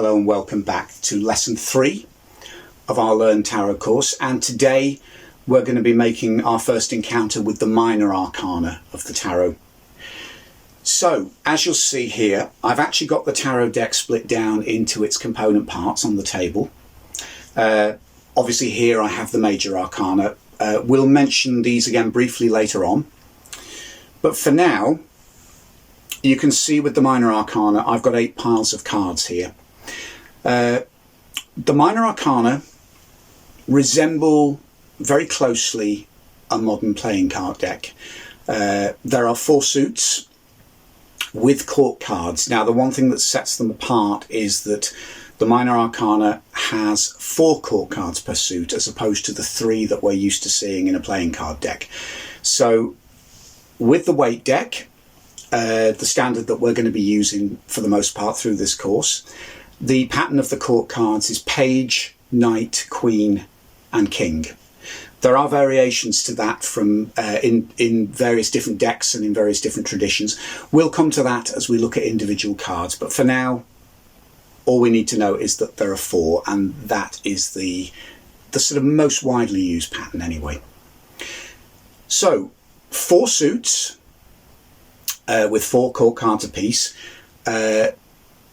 Hello and welcome back to lesson 3 of our Learn Tarot course, and today we're going to be making our first encounter with the Minor Arcana of the Tarot. So, as you'll see here, I've actually got the Tarot deck split down into its component parts on the table. Obviously here I have the Major Arcana. We'll mention these again briefly later on. But for now, you can see with the Minor Arcana, I've got 8 piles of cards here. The Minor Arcana resemble very closely a modern playing card deck. There are 4 suits with court cards. Now, the one thing that sets them apart is that the Minor Arcana has 4 court cards per suit, as opposed to the 3 that we're used to seeing in a playing card deck. So, with the weight deck, the standard that we're going to be using for the most part through this course, the pattern of the court cards is Page, Knight, Queen and King. There are variations to that from in various different decks and in various different traditions. We'll come to that as we look at individual cards, but for now all we need to know is that there are 4, and that is the sort of most widely used pattern anyway. So 4 suits with 4 court cards apiece.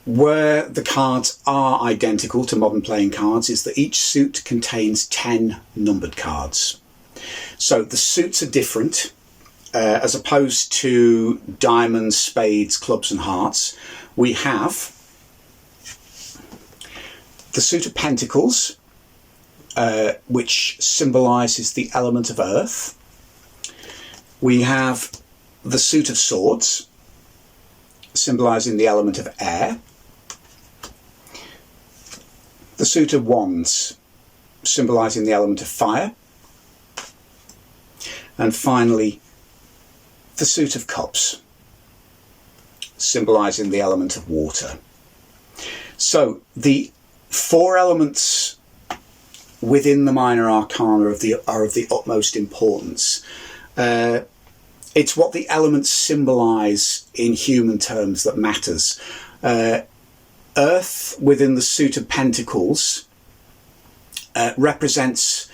Where the cards are identical to modern playing cards is that each suit contains 10 numbered cards. So the suits are different, as opposed to diamonds, spades, clubs and hearts. We have the suit of pentacles, which symbolises the element of earth. We have the suit of swords, symbolising the element of air. The suit of wands, symbolising the element of fire. And finally, the suit of cups, symbolising the element of water. So the 4 elements within the Minor Arcana are of the utmost importance. It's what the elements symbolise in human terms that matters. Earth within the suit of pentacles represents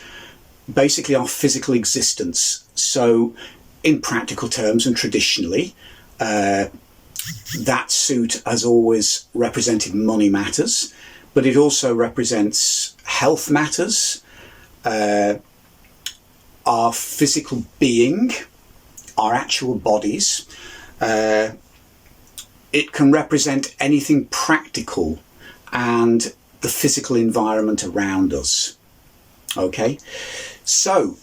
basically our physical existence. So in practical terms and traditionally, that suit has always represented money matters, but it also represents health matters, our physical being, our actual bodies. It can represent anything practical and the physical environment around us. Okay, so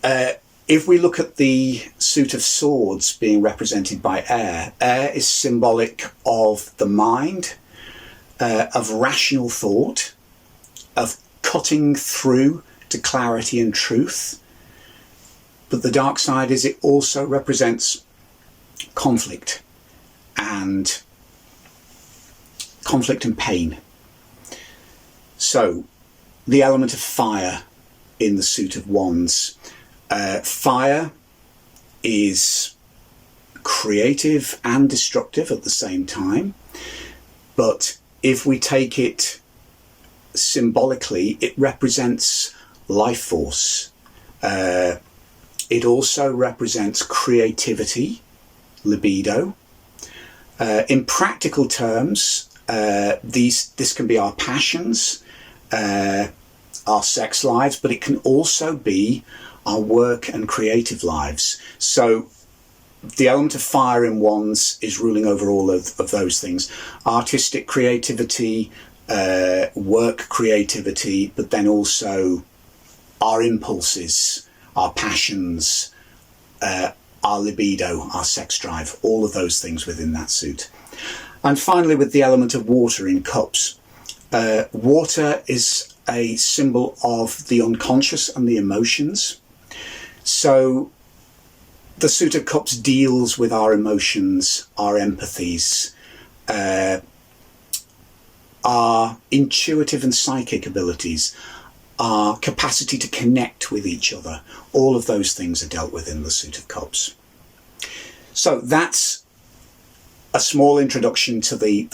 if we look at the suit of swords being represented by air, air is symbolic of the mind, of rational thought, of cutting through to clarity and truth. But the dark side is it also represents conflict and pain. So the element of fire in the suit of wands. Fire is creative and destructive at the same time, but if we take it symbolically, it represents life force. It also represents creativity, libido. In practical terms, this can be our passions, our sex lives, but it can also be our work and creative lives. So the element of fire in wands is ruling over all of those things. Artistic creativity, work creativity, but then also our impulses, our passions, our libido, our sex drive, all of those things within that suit. And finally, with the element of water in cups. Water is a symbol of the unconscious and the emotions. So the suit of cups deals with our emotions, our empathies, our intuitive and psychic abilities, our capacity to connect with each other. All of those things are dealt with in the suit of cups. So that's a small introduction to the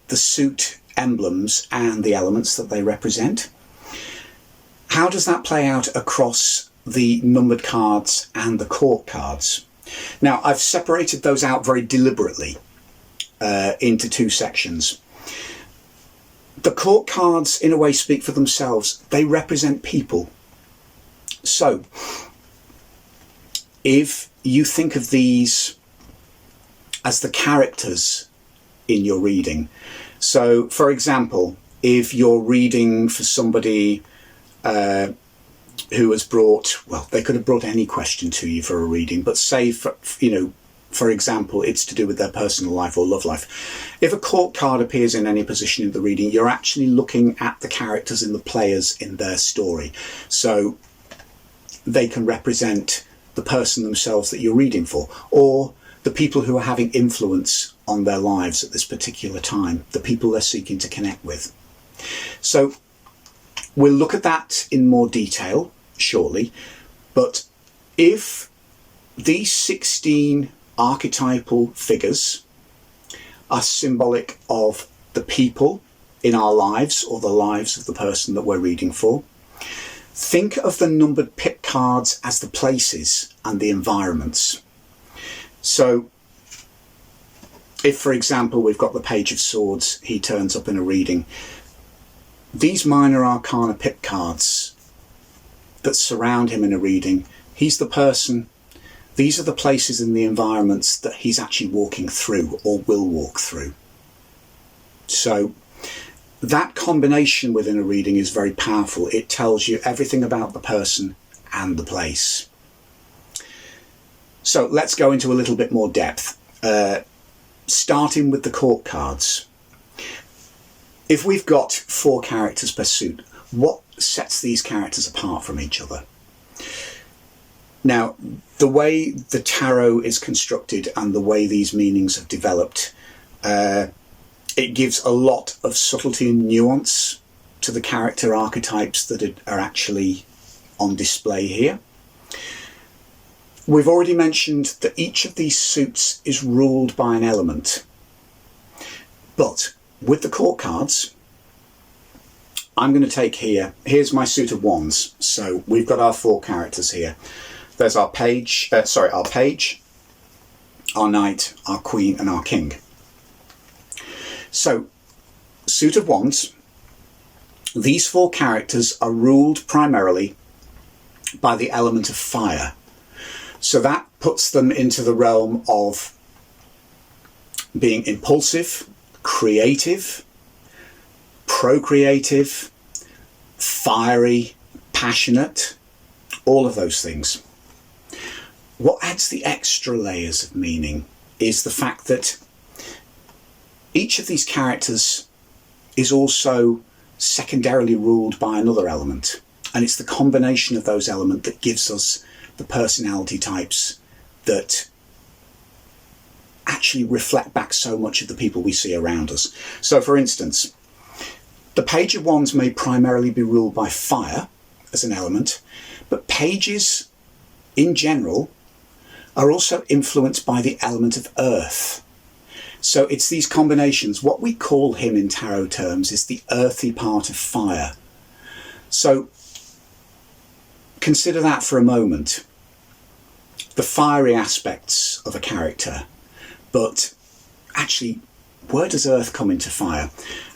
suit emblems and the elements that they represent. How does that play out across the numbered cards and the court cards? Now, I've separated those out very deliberately into two sections. The court cards, in a way, speak for themselves. They represent people. So, if you think of these as the characters in your reading. So, for example, if you're reading for somebody who has brought, well, they could have brought any question to you for a reading, but say, for example, it's to do with their personal life or love life. If a court card appears in any position in the reading, you're actually looking at the characters and the players in their story. So they can represent the person themselves that you're reading for, or the people who are having influence on their lives at this particular time, the people they're seeking to connect with. So we'll look at that in more detail shortly, but if these 16 archetypal figures are symbolic of the people in our lives or the lives of the person that we're reading for, think of the numbered pip cards as the places and the environments. So if, for example, we've got the Page of Swords, he turns up in a reading, these Minor Arcana pip cards that surround him in a reading, he's the person, these are the places and the environments that he's actually walking through or will walk through. So that combination within a reading is very powerful. It tells you everything about the person and the place. So let's go into a little bit more depth, starting with the court cards. If we've got 4 characters per suit, what sets these characters apart from each other? Now, the way the tarot is constructed and the way these meanings have developed, it gives a lot of subtlety and nuance to the character archetypes that are actually on display here. We've already mentioned that each of these suits is ruled by an element. But with the court cards, I'm going to take here's my suit of wands. So we've got our 4 characters here. There's our page, our knight, our queen, and our king. So, suit of wands, these 4 characters are ruled primarily by the element of fire. So that puts them into the realm of being impulsive, creative, procreative, fiery, passionate, all of those things. What adds the extra layers of meaning is the fact that each of these characters is also secondarily ruled by another element. And it's the combination of those elements that gives us the personality types that actually reflect back so much of the people we see around us. So, for instance, the Page of Wands may primarily be ruled by fire as an element, but pages in general are also influenced by the element of earth. So it's these combinations. What we call him in tarot terms is the earthy part of fire. So consider that for a moment. The fiery aspects of a character. But actually, where does earth come into fire?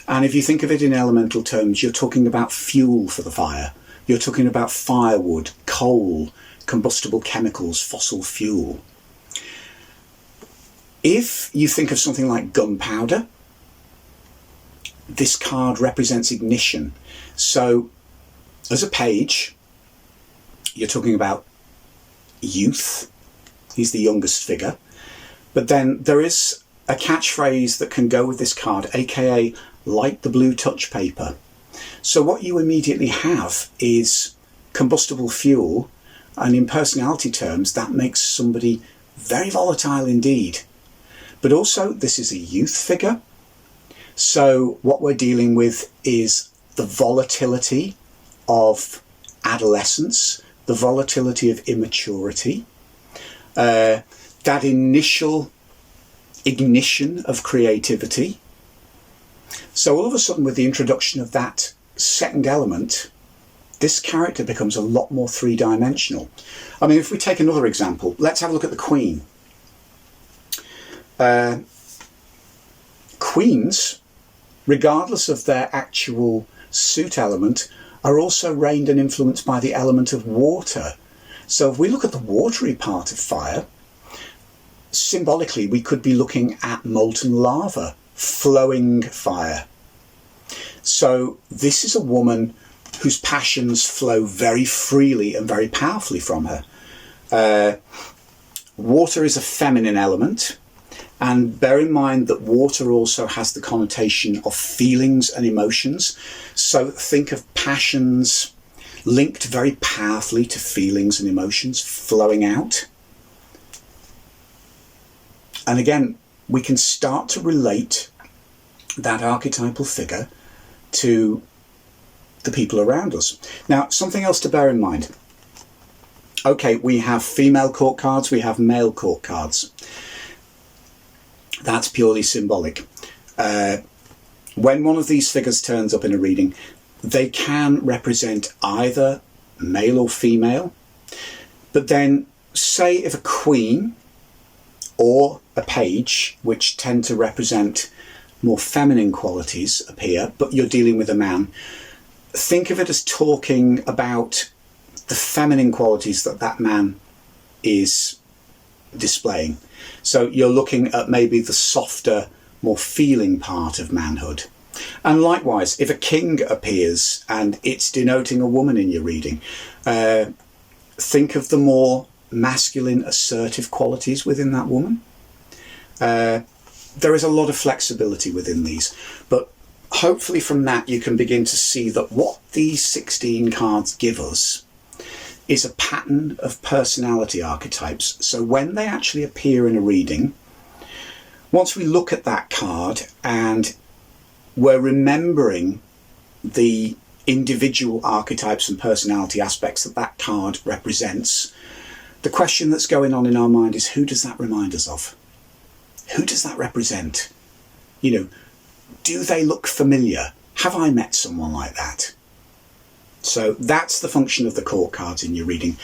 And if you think of it in elemental terms, you're talking about fuel for the fire. You're talking about firewood, coal, combustible chemicals, fossil fuel. If you think of something like gunpowder, this card represents ignition. So as a page, you're talking about youth. He's the youngest figure. But then there is a catchphrase that can go with this card, aka light the blue touch paper. So what you immediately have is combustible fuel, and in personality terms, that makes somebody very volatile indeed. But also, this is a youth figure. So what we're dealing with is the volatility of adolescence, the volatility of immaturity, that initial ignition of creativity. So all of a sudden, with the introduction of that second element, this character becomes a lot more three-dimensional. I mean, if we take another example, let's have a look at the Queen. Queens, regardless of their actual suit element, are also reigned and influenced by the element of water. So if we look at the watery part of fire, symbolically we could be looking at molten lava, flowing fire. So this is a woman whose passions flow very freely and very powerfully from her. Water is a feminine element, and bear in mind that water also has the connotation of feelings and emotions. So think of passions linked very powerfully to feelings and emotions flowing out. And again, we can start to relate that archetypal figure to the people around us. Now, something else to bear in mind. Okay, we have female court cards, we have male court cards. That's purely symbolic. When one of these figures turns up in a reading, they can represent either male or female. But then, say if a queen or a page, which tend to represent more feminine qualities, appear, but you're dealing with a man, think of it as talking about the feminine qualities that that man is displaying. So you're looking at maybe the softer, more feeling part of manhood. And likewise, if a king appears and it's denoting a woman in your reading, think of the more masculine, assertive qualities within that woman. There is a lot of flexibility within these, but hopefully from that you can begin to see that what these 16 cards give us is a pattern of personality archetypes. So when they actually appear in a reading, once we look at that card and we're remembering the individual archetypes and personality aspects that that card represents, the question that's going on in our mind is, who does that remind us of? Who does that represent? You know, do they look familiar? Have I met someone like that? So that's the function of the court cards in your reading.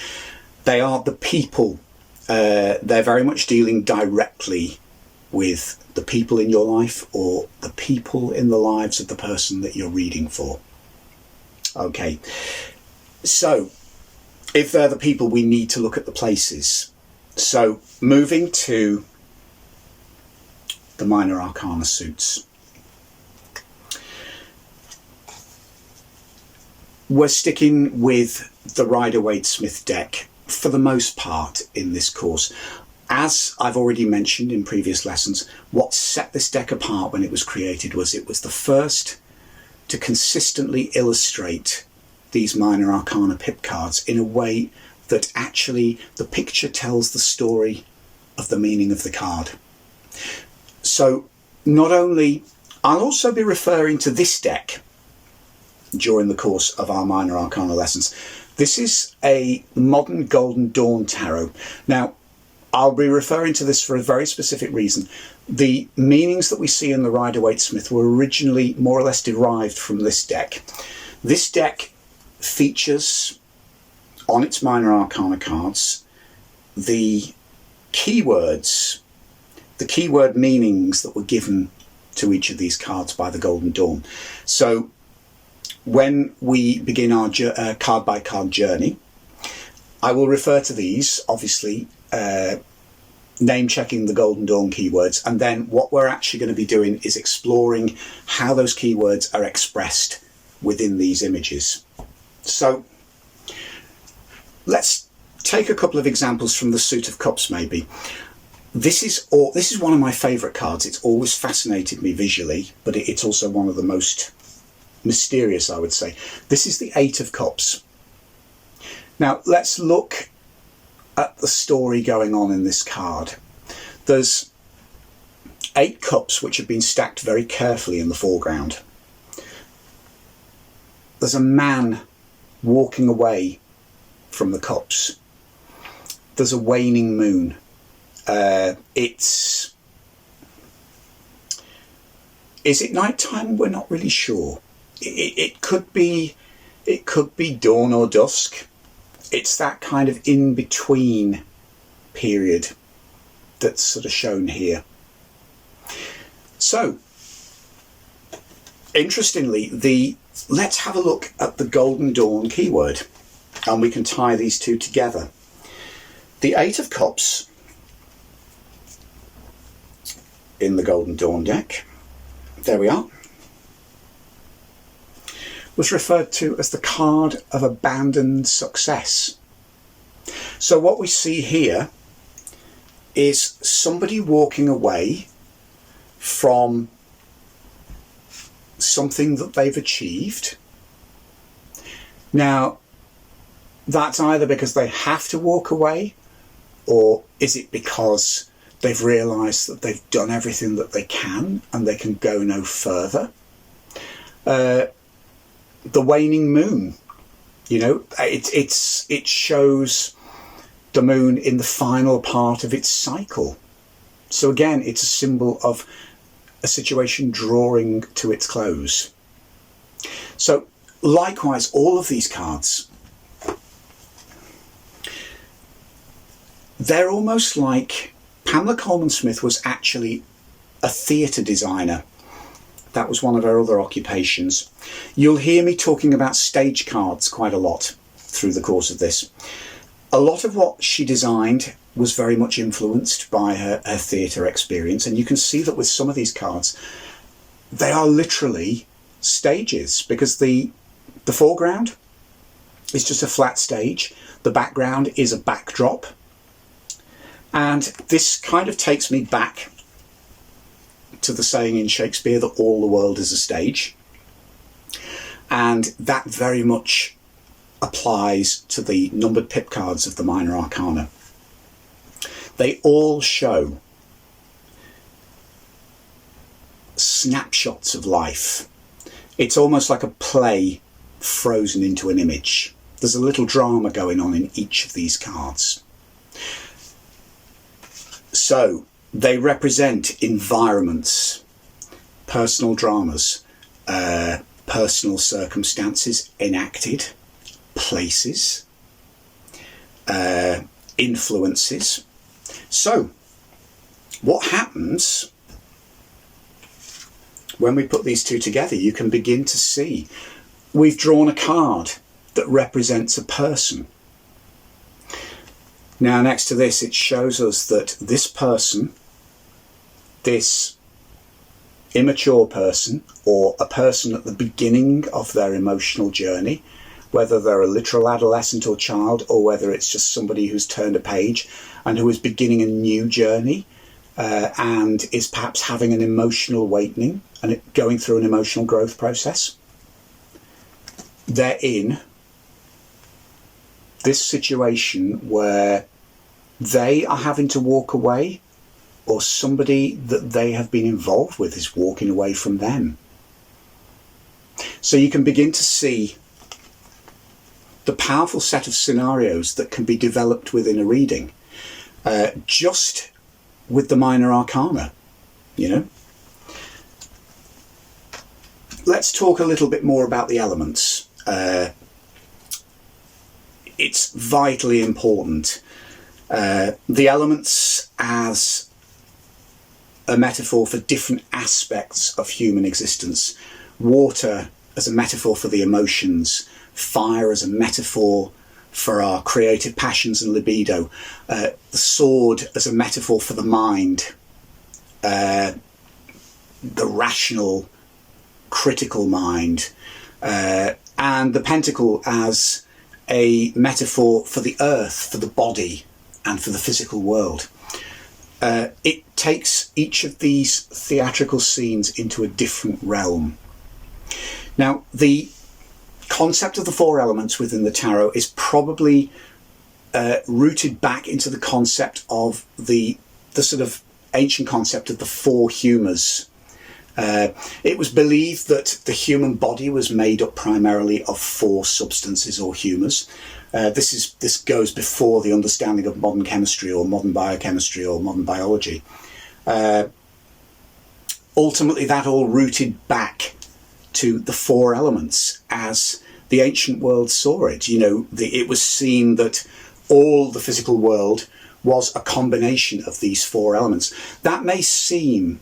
They are the people. They're very much dealing directly with the people in your life or the people in the lives of the person that you're reading for. Okay, so if they're the people, we need to look at the places. So moving to the Minor Arcana suits. We're sticking with the Rider-Waite-Smith deck for the most part in this course. As I've already mentioned in previous lessons, what set this deck apart when it was created was it was the first to consistently illustrate these Minor Arcana pip cards in a way that actually the picture tells the story of the meaning of the card. So not only, I'll also be referring to this deck during the course of our Minor Arcana lessons. This is a modern Golden Dawn tarot. Now, I'll be referring to this for a very specific reason. The meanings that we see in the Rider-Waite-Smith were originally more or less derived from this deck. This deck features on its Minor Arcana cards the keywords, the keyword meanings that were given to each of these cards by the Golden Dawn. So when we begin our card by card journey, I will refer to these, obviously, name checking the Golden Dawn keywords, and then what we're actually going to be doing is exploring how those keywords are expressed within these images. So let's take a couple of examples from the Suit of Cups maybe. This is one of my favourite cards. It's always fascinated me visually, but it's also one of the most mysterious, I would say. This is the Eight of Cups. Now let's look at the story going on in this card. There's 8 cups which have been stacked very carefully in the foreground. There's a man walking away from the cups. There's a waning moon. It's Is it nighttime? We're not really sure. It could be dawn or dusk. It's that kind of in-between period that's sort of shown here. So, interestingly, let's have a look at the Golden Dawn keyword, and we can tie these two together. The Eight of Cups in the Golden Dawn deck, there we are, was referred to as the card of abandoned success. So what we see here is somebody walking away from something that they've achieved. Now, that's either because they have to walk away, or is it because they've realised that they've done everything that they can and they can go no further? The waning moon, you know, it shows the moon in the final part of its cycle. So again, it's a symbol of a situation drawing to its close. So likewise, all of these cards, they're almost like Pamela Coleman Smith was actually a theatre designer. That was one of her other occupations. You'll hear me talking about stage cards quite a lot through the course of this. A lot of what she designed was very much influenced by her theatre experience, and you can see that with some of these cards, they are literally stages, because the foreground is just a flat stage, the background is a backdrop, and this kind of takes me back to the saying in Shakespeare that all the world is a stage, and that very much applies to the numbered pip cards of the Minor Arcana. They all show snapshots of life. It's almost like a play frozen into an image. There's a little drama going on in each of these cards. So they represent environments, personal dramas, personal circumstances enacted, places, influences. So what happens when we put these two together? You can begin to see we've drawn a card that represents a person. Now, next to this, it shows us that this person, this immature person, or a person at the beginning of their emotional journey, whether they're a literal adolescent or child, or whether it's just somebody who's turned a page and who is beginning a new journey and is perhaps having an emotional awakening and going through an emotional growth process, they're in this situation where they are having to walk away, or somebody that they have been involved with is walking away from them. So you can begin to see the powerful set of scenarios that can be developed within a reading just with the Minor Arcana, you know. Let's talk a little bit more about the elements. It's vitally important. The elements as a metaphor for different aspects of human existence. Water as a metaphor for the emotions. Fire as a metaphor for our creative passions and libido. The sword as a metaphor for the mind. The rational, critical mind. And the pentacle as a metaphor for the earth, for the body, and for the physical world. It takes each of these theatrical scenes into a different realm. Now, the concept of the four elements within the tarot is probably rooted back into the concept of the sort of ancient concept of the four humours. It was believed that the human body was made up primarily of four substances or humours. This goes before the understanding of modern chemistry or modern biochemistry or modern biology. ultimately that all rooted back to the four elements as the ancient world saw it. It was seen that all the physical world was a combination of these four elements. That may seem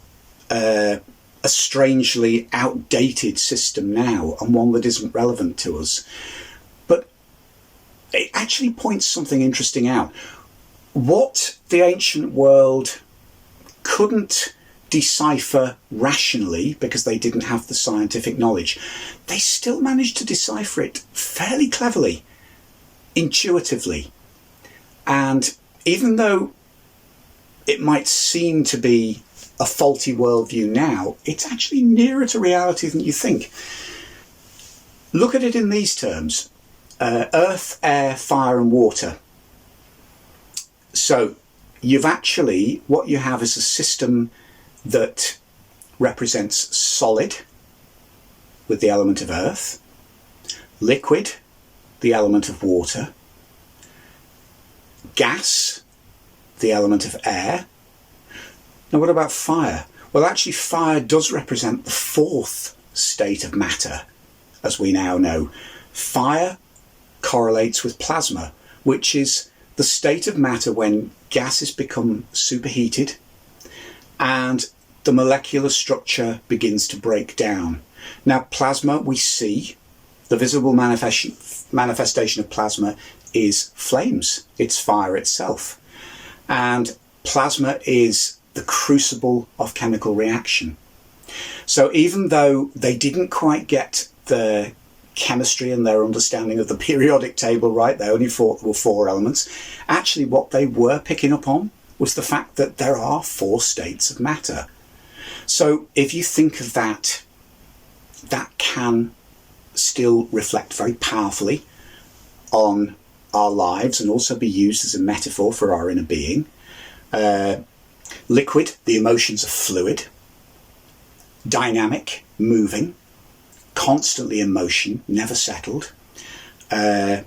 a strangely outdated system now, and one that isn't relevant to us, but it actually points something interesting out. What the ancient world couldn't decipher rationally, because they didn't have the scientific knowledge, they still managed to decipher it fairly cleverly, intuitively. And even though it might seem to be a faulty worldview now, it's actually nearer to reality than you think. Look at it in these terms: earth, air, fire and water. So what you have is a system that represents solid, with the element of earth, liquid, the element of water, gas, the element of air. Now what about fire? Well, actually fire does represent the fourth state of matter, as we now know. Fire correlates with plasma, which is the state of matter when gases become superheated and the molecular structure begins to break down. Now plasma, we see, the visible manifestation of plasma is flames. It's fire itself. And plasma is the crucible of chemical reaction. So even though they didn't quite get the chemistry and their understanding of the periodic table right, they only thought there were four elements, actually what they were picking up on was the fact that there are four states of matter. So if you think of that, that can still reflect very powerfully on our lives and also be used as a metaphor for our inner being. Liquid, the emotions are fluid, dynamic, moving, constantly in motion, never settled. They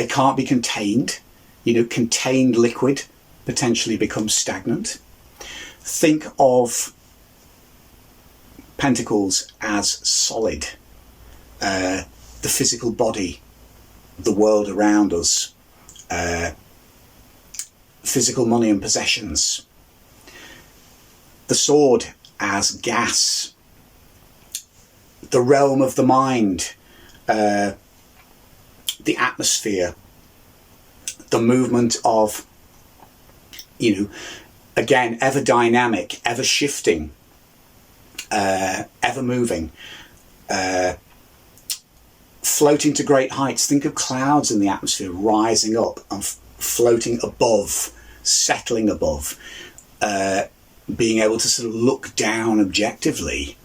can't be contained. Contained liquid potentially becomes stagnant. Think of pentacles as solid, the physical body, the world around us, physical money and possessions. The sword as gas, the realm of the mind, the atmosphere, the movement of, again, ever dynamic, ever shifting, ever moving, floating to great heights. Think of clouds in the atmosphere rising up and floating above, settling above, being able to sort of look down objectively.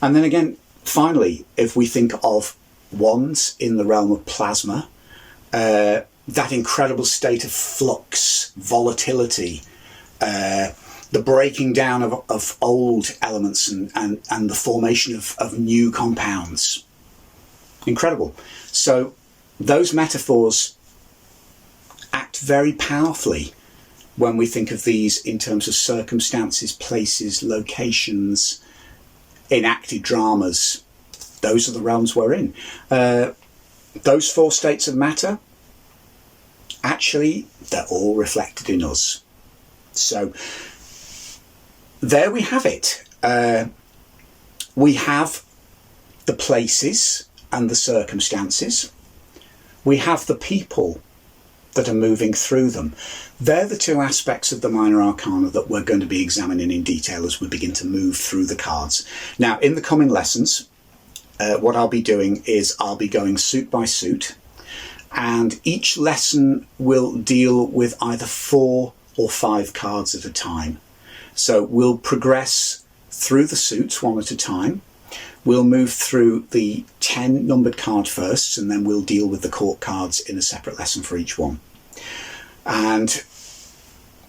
And then again, finally, if we think of wands in the realm of plasma, that incredible state of flux, volatility, the breaking down of old elements and the formation of new compounds. Incredible. So those metaphors act very powerfully when we think of these in terms of circumstances, places, locations, enacted dramas. Those are the realms we're in. Those four states of matter, actually, they're all reflected in us. So there we have it. We have the places and the circumstances. We have the people that are moving through them. They're the two aspects of the Minor Arcana that we're going to be examining in detail as we begin to move through the cards. Now, in the coming lessons, what I'll be doing is I'll be going suit by suit, and each lesson will deal with either 4 or 5 cards at a time. So we'll progress through the suits one at a time. We'll move through the 10 numbered card first, and then we'll deal with the court cards in a separate lesson for each one. And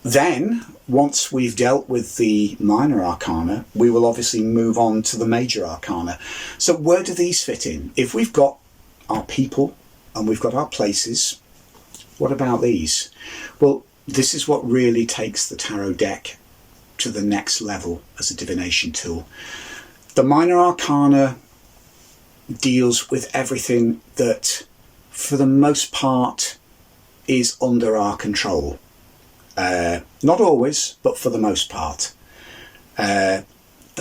then, once we've dealt with the Minor Arcana, we will obviously move on to the Major Arcana. So where do these fit in? If we've got our people and we've got our places, what about these? Well, this is what really takes the tarot deck to the next level as a divination tool. The Minor Arcana deals with everything that, for the most part, is under our control. Not always, but for the most part. The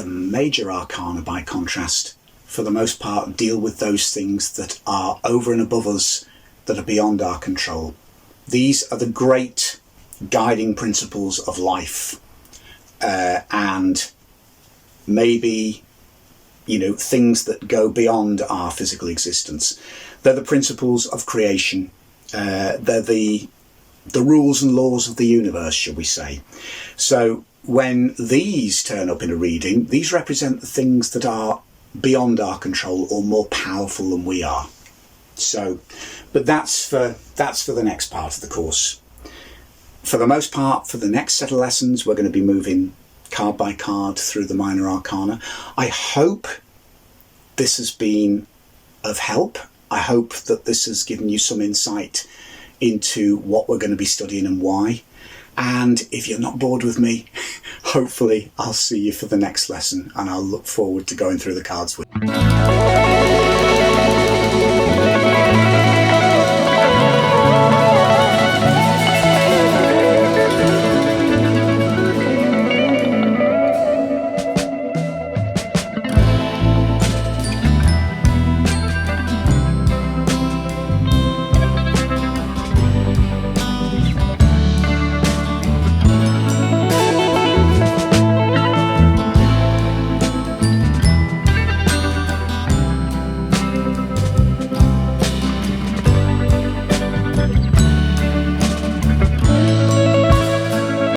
Major Arcana, by contrast, for the most part, deal with those things that are over and above us, that are beyond our control. These are the great guiding principles of life, and maybe, things that go beyond our physical existence. They're the principles of creation. They're the rules and laws of the universe, shall we say. So when these turn up in a reading, these represent the things that are beyond our control or more powerful than we are. So, but that's for the next part of the course. For the most part, for the next set of lessons, we're going to be moving card by card through the Minor Arcana. I hope this has been of help. I hope that this has given you some insight into what we're going to be studying and why. And if you're not bored with me, hopefully I'll see you for the next lesson, and I'll look forward to going through the cards with you.